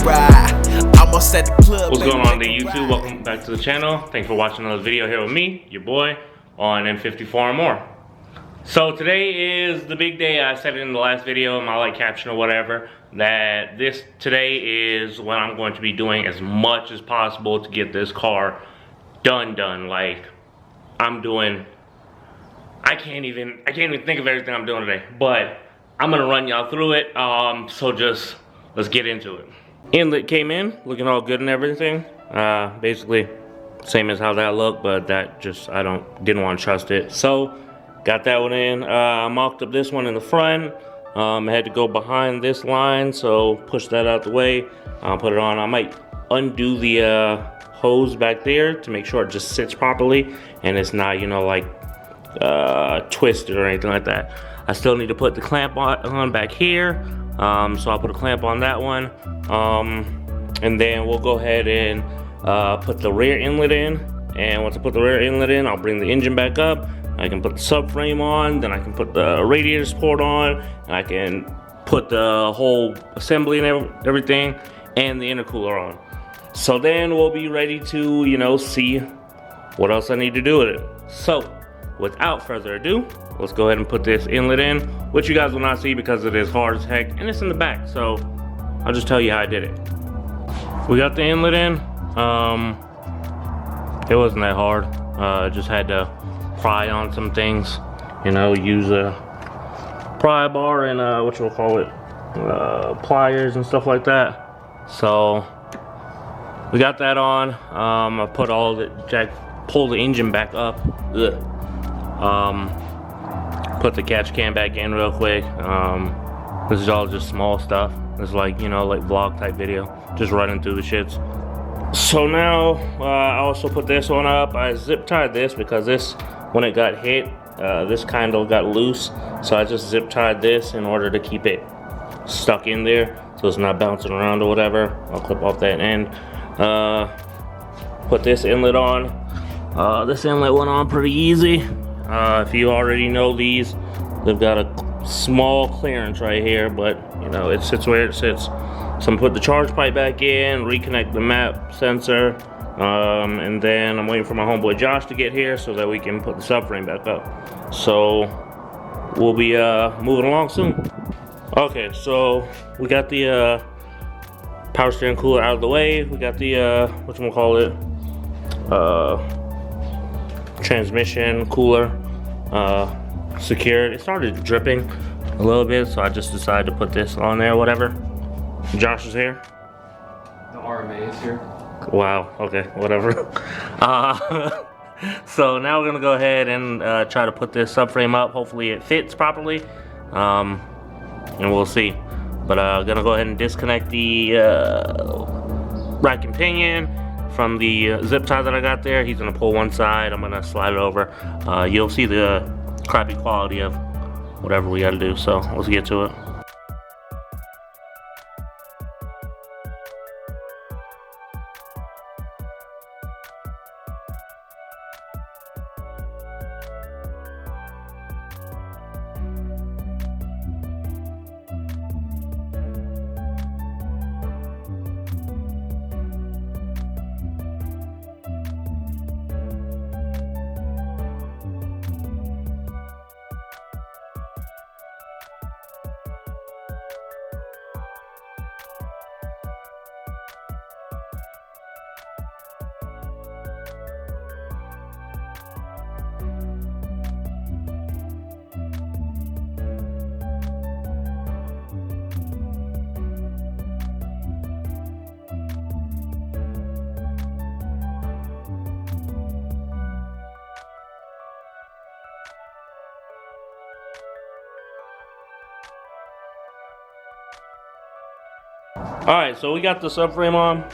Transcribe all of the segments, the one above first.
ride. Almost at the club. What's going on, YouTube? Welcome back to the channel. Thanks for watching another video here with me, your boy, on M54 and more. So today is the big day. I said it in the last video in my like caption or whatever, that today is when I'm going to be doing as much as possible to get this car done. Like I can't even think of everything I'm doing today, but I'm gonna run y'all through it. So just let's get into it. Inlet came in looking all good and everything. Basically same as how that looked, but that just didn't want to trust it. So got that one in. I mocked up this one in the front. I had to go behind this line, so push that out the way. Put it on. I might undo the hose back there to make sure it just sits properly and it's not, you know, like twisted or anything like that. I still need to put the clamp on back here. So I'll put a clamp on that one. And then we'll go ahead and put the rear inlet in. And once I put the rear inlet in, I'll bring the engine back up. I can put the subframe on, then I can put the radiator support on, and I can put the whole assembly and everything, and the intercooler on. So then we'll be ready to, you know, see what else I need to do with it. So without further ado, let's go ahead and put this inlet in, which you guys will not see because it is hard as heck, and it's in the back, so I'll just tell you how I did it. We got the inlet in. It wasn't that hard. I just had to pry on some things, you know, use a pry bar and pliers and stuff like that. So we got that on. I put pull the engine back up. Put the catch can back in real quick. This is all just small stuff. It's like, you know, like vlog type video, just running through the shits. So now I also put this one up. I zip tied this because this, when it got hit, this kind of got loose. So I just zip tied this in order to keep it stuck in there so it's not bouncing around or whatever. I'll clip off that end. Put this inlet on. This inlet went on pretty easy. If you already know these, they've got a small clearance right here, but you know, it sits where it sits. So I'm put the charge pipe back in, reconnect the map sensor, and then I'm waiting for my homeboy Josh to get here so that we can put the subframe back up. So we'll be moving along soon. Okay, so we got the power steering cooler out of the way. We got the transmission cooler secured. It started dripping a little bit, so I just decided to put this on there, whatever. Josh is here. The RMA is here. Wow, okay, whatever. So now we're gonna go ahead and try to put this subframe up. Hopefully it fits properly, and we'll see. But I'm gonna go ahead and disconnect the rack and pinion from the zip tie that I got there. He's gonna pull one side, I'm gonna slide it over. You'll see the crappy quality of whatever we gotta do, so let's get to it. Alright, so we got the subframe on.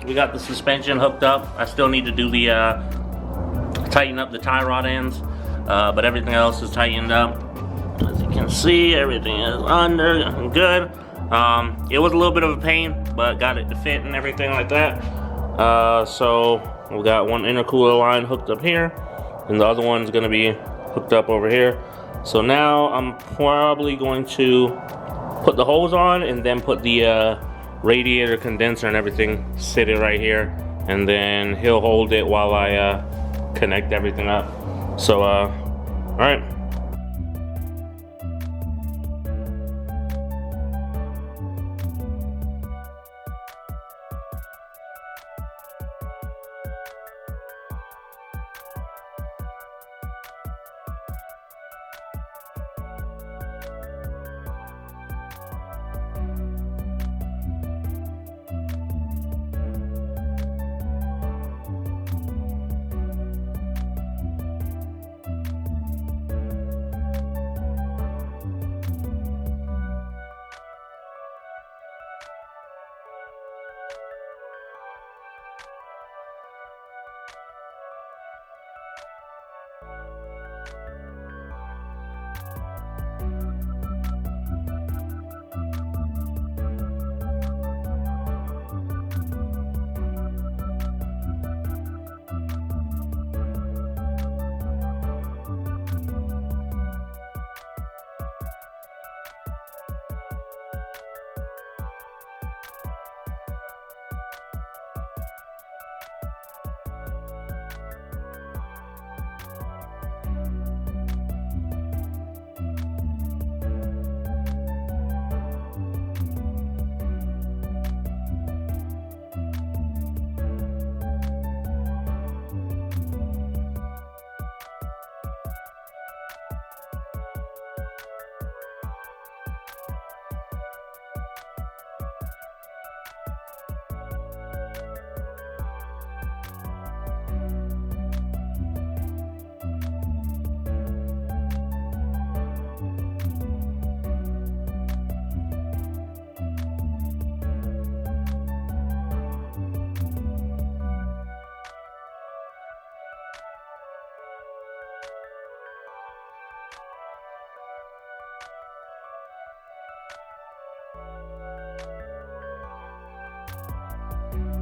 We got the suspension hooked up. I still need to do the tighten up the tie rod ends, but everything else is tightened up. As you can see, everything is under and good. It was a little bit of a pain, but got it to fit and everything like that. So we got one intercooler line hooked up here, and the other one's gonna be hooked up over here. So now I'm probably going to put the hose on and then put the radiator, condenser, and everything sit it right here, and then he'll hold it while I connect everything up. So all right.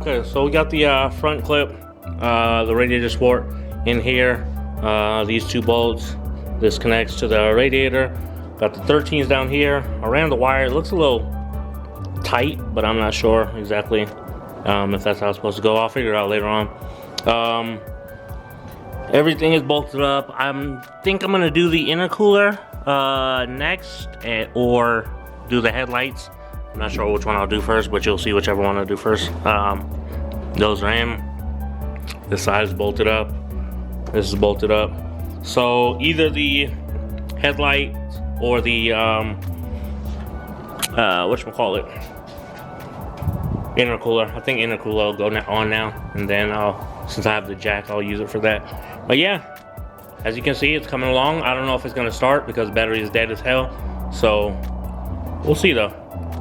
Okay, so we got the front clip, the radiator support in here, these two bolts. This connects to the radiator. Got the 13s down here. I ran the wire. It looks a little tight, but I'm not sure exactly if that's how it's supposed to go. I'll figure it out later on. Everything is bolted up. I think I'm gonna do the intercooler next, or do the headlights. I'm not sure which one I'll do first, but you'll see whichever one I'll do first. Those are in. This side is bolted up. This is bolted up. So either the headlight or the whatchamacallit, intercooler. I think intercooler will go on now, and then since I have the jack, I'll use it for that. But yeah, as you can see, it's coming along. I don't know if it's gonna start because the battery is dead as hell. So we'll see though.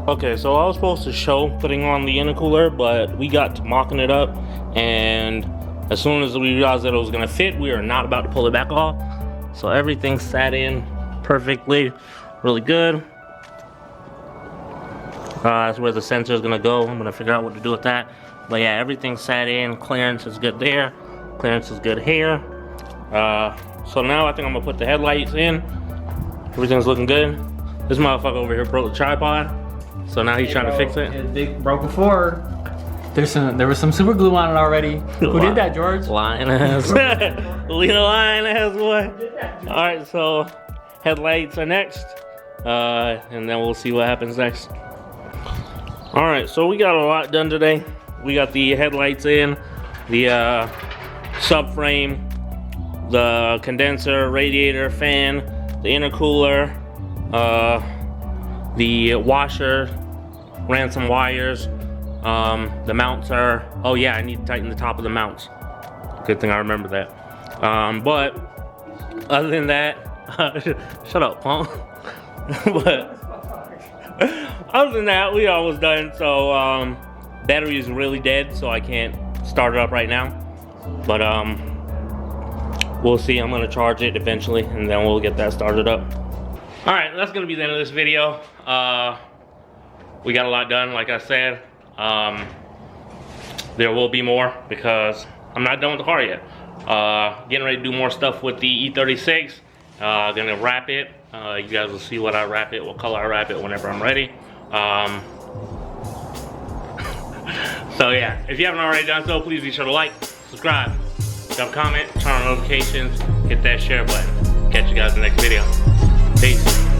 Okay, so I was supposed to show putting on the intercooler, but we got to mocking it up, and as soon as we realized that it was gonna fit, we are not about to pull it back off. So everything sat in perfectly, really good. That's where the sensor is gonna go. I'm gonna figure out what to do with that. But yeah, everything sat in. Clearance is good there. Clearance is good here. So now I think I'm gonna put the headlights in. Everything's looking good. This motherfucker over here broke the tripod. So now he's trying to fix it. It broke before. There was some super glue on it already. Who did that, George? Lion ass. Lena Lion ass boy. Alright, so headlights are next. And then we'll see what happens next. Alright, so we got a lot done today. We got the headlights in, the subframe, the condenser, radiator, fan, the intercooler, the washer, ran some wires. The mounts are, oh yeah, I need to tighten the top of the mounts. Good thing I remember that. But other than that, shut up, punk. But other than that, we almost done. So battery is really dead, so I can't start it up right now. But we'll see. I'm gonna charge it eventually, and then we'll get that started up. All right, that's gonna be the end of this video. We got a lot done, like I said. There will be more because I'm not done with the car yet. Getting ready to do more stuff with the E36. Gonna wrap it. You guys will see what I wrap it, what color I wrap it whenever I'm ready. So yeah, if you haven't already done so, please be sure to like, subscribe, drop a comment, turn on notifications, hit that share button. Catch you guys in the next video. Peace.